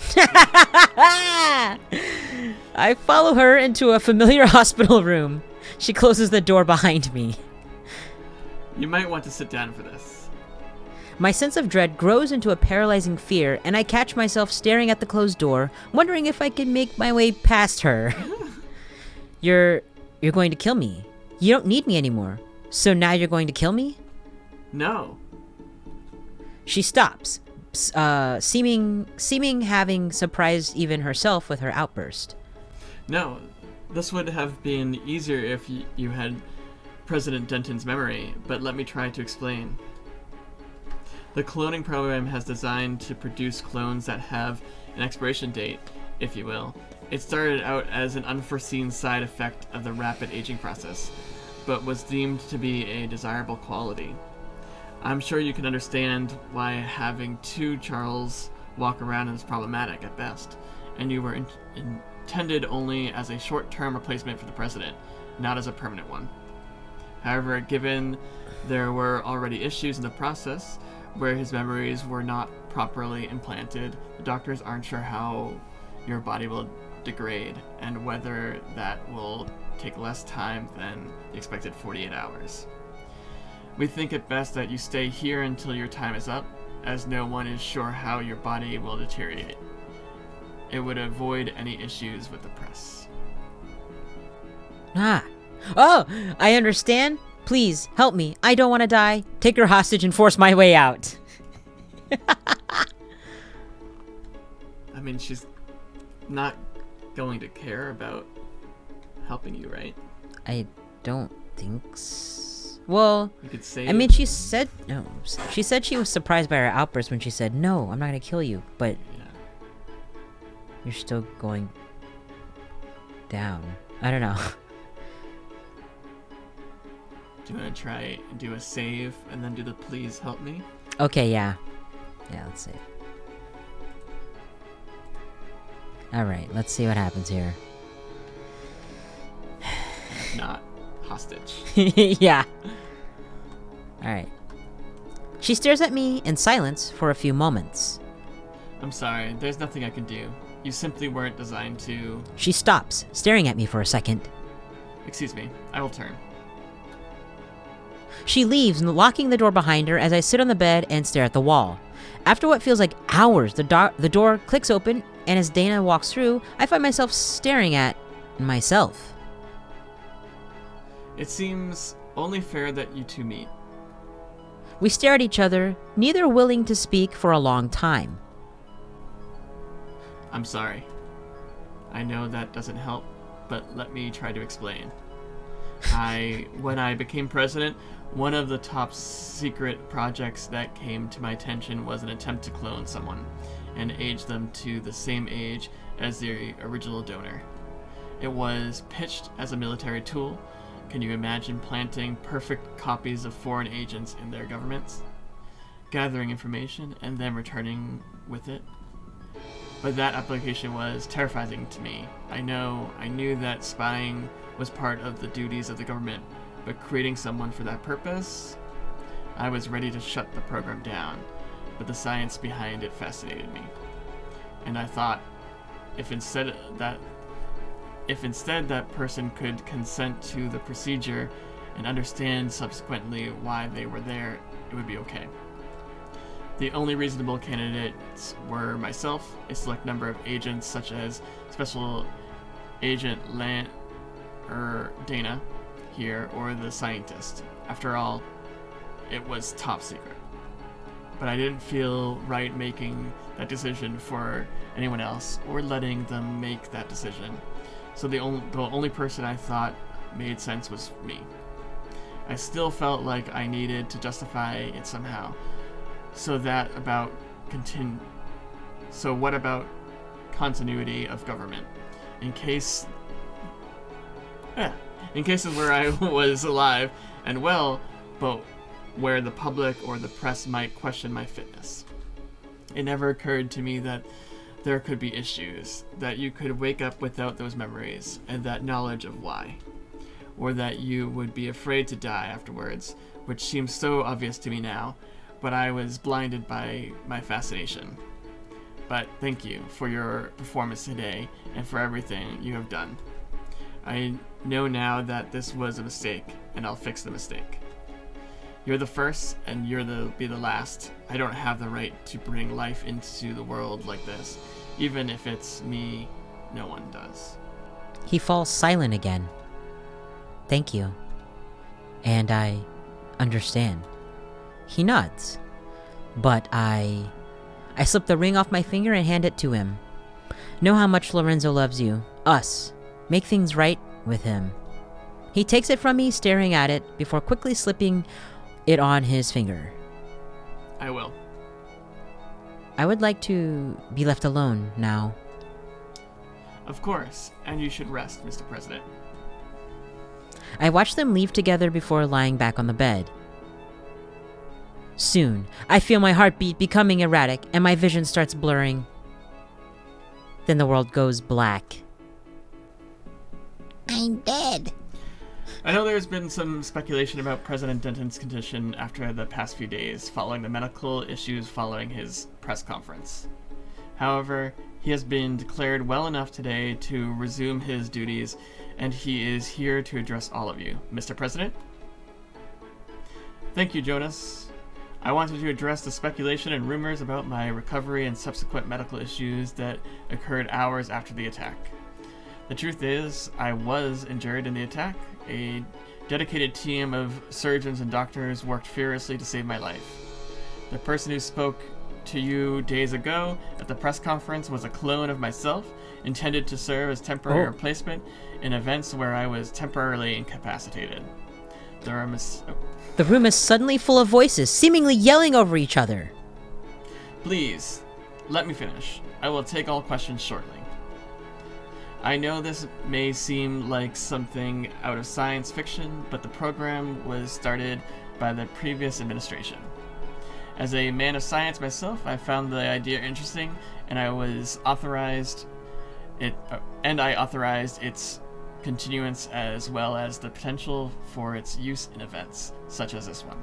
I follow her into a familiar hospital room. She closes the door behind me. You might want to sit down for this. My sense of dread grows into a paralyzing fear, and I catch myself staring at the closed door, wondering if I can make my way past her. You're going to kill me. You don't need me anymore. So now you're going to kill me? No. She stops, seeming having surprised even herself with her outburst. No. This would have been easier if you had President Denton's memory, but let me try to explain. The cloning program has designed to produce clones that have an expiration date, if you will. It started out as an unforeseen side effect of the rapid aging process, but was deemed to be a desirable quality. I'm sure you can understand why having two Charles walk around is problematic at best, and you were intended only as a short-term replacement for the president, not as a permanent one. However, given there were already issues in the process where his memories were not properly implanted, the doctors aren't sure how your body will degrade and whether that will take less time than the expected 48 hours. We think it best that you stay here until your time is up, as no one is sure how your body will deteriorate. It would avoid any issues with the press. Oh, I understand. Please, help me. I don't want to die. Take her hostage and force my way out. I mean, she's not going to care about helping you, right? I don't think so. Well, You could say. I mean, she said no. She said she was surprised by her outburst when she said, "No, I'm not gonna kill you," but Yeah. you're still going down. I don't know. Do you want to try and do a save and then do the please help me? Okay, yeah. Yeah, let's see. Alright, let's see what happens here. If not, hostage. Yeah. Alright. She stares at me in silence for a few moments. I'm sorry, there's nothing I can do. You simply weren't designed to... She stops, staring at me for a second. Excuse me, I will turn. She leaves, locking the door behind her as I sit on the bed and stare at the wall. After what feels like hours, the door clicks open, and as Dana walks through, I find myself staring at myself. It seems only fair that you two meet. We stare at each other, neither willing to speak for a long time. I'm sorry. I know that doesn't help, but let me try to explain. When I became president, one of the top secret projects that came to my attention was an attempt to clone someone and age them to the same age as the original donor. It was pitched as a military tool, Can you imagine planting perfect copies of foreign agents in their governments, gathering information, and then returning with it? But that application was terrifying to me. I knew that spying was part of the duties of the government, but creating someone for that purpose, I was ready to shut the program down, but the science behind it fascinated me. And I thought, if instead that person could consent to the procedure and understand subsequently why they were there, it would be okay. The only reasonable candidates were myself, a select number of agents such as Special Agent Dana here, or the scientist. After all, it was top secret. But I didn't feel right making that decision for anyone else, or letting them make that decision. So the only person I thought made sense was me. I still felt like I needed to justify it somehow. So what about continuity of government? In cases where I was alive and well, but where the public or the press might question my fitness. It never occurred to me that there could be issues, that you could wake up without those memories and that knowledge of why, or that you would be afraid to die afterwards, which seems so obvious to me now, but I was blinded by my fascination. But thank you for your performance today and for everything you have done. I know now that this was a mistake, and I'll fix the mistake. You're the first, and you'll be the last. I don't have the right to bring life into the world like this. Even if it's me, no one does. He falls silent again. Thank you. And I understand. He nods. But I slip the ring off my finger and hand it to him. Know how much Lorenzo loves you. Us. Make things right with him. He takes it from me, staring at it, before quickly slipping it on his finger. I will. I would like to be left alone now. Of course, and you should rest, Mr. President. I watch them leave together before lying back on the bed. Soon, I feel my heartbeat becoming erratic and my vision starts blurring. Then the world goes black. I'm dead. I know there's been some speculation about President Denton's condition after the past few days, following the medical issues following his press conference. However, he has been declared well enough today to resume his duties, and he is here to address all of you. Mr. President? Thank you, Jonas. I wanted to address the speculation and rumors about my recovery and subsequent medical issues that occurred hours after the attack. The truth is, I was injured in the attack. A dedicated team of surgeons and doctors worked furiously to save my life. The person who spoke to you days ago at the press conference was a clone of myself, intended to serve as temporary replacement in events where I was temporarily incapacitated. The room is suddenly full of voices, seemingly yelling over each other. Please, let me finish. I will take all questions shortly. I know this may seem like something out of science fiction, but the program was started by the previous administration. As a man of science myself, I found the idea interesting, and I authorized its continuance as well as the potential for its use in events such as this one.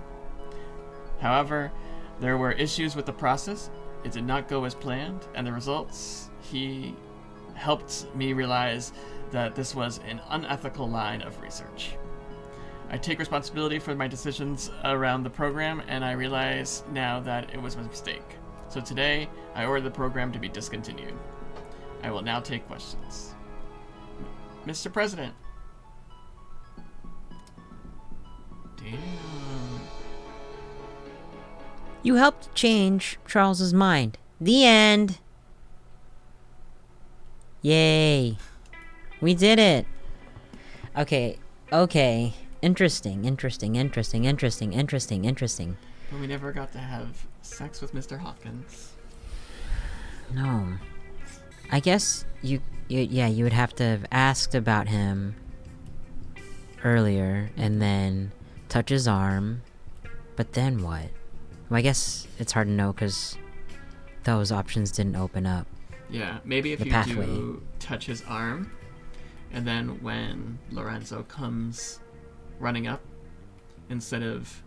However, there were issues with the process. It did not go as planned, and the results helped me realize that this was an unethical line of research. I take responsibility for my decisions around the program, and I realize now that it was a mistake. So today, I order the program to be discontinued. I will now take questions. Mr. President. Damn. You helped change Charles's mind. The end. Yay. We did it. Okay. Interesting. But we never got to have sex with Mr. Hawkins. No. I guess you would have to have asked about him earlier and then touch his arm. But then what? Well, I guess it's hard to know because those options didn't open up. Yeah, maybe if The you pathway. do touch his arm, and then when Lorenzo comes running up, instead of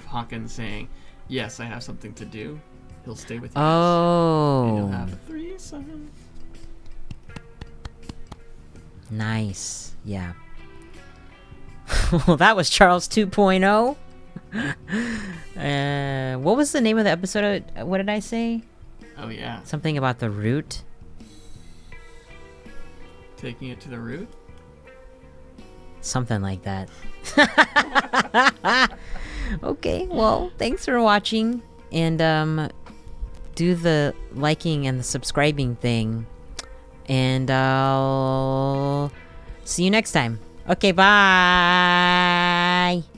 Hawkins saying, "Yes, I have something to do," he'll stay with you. And you'll Oh, have a threesome. nice. Yeah. Well, that was Charles 2.0. What was the name of the episode? What did I say? Oh yeah, Something about the root? taking it to the root. Something like that. Okay, well, thanks for watching. And do the liking and the subscribing thing. And I'll see you next time. Okay, bye.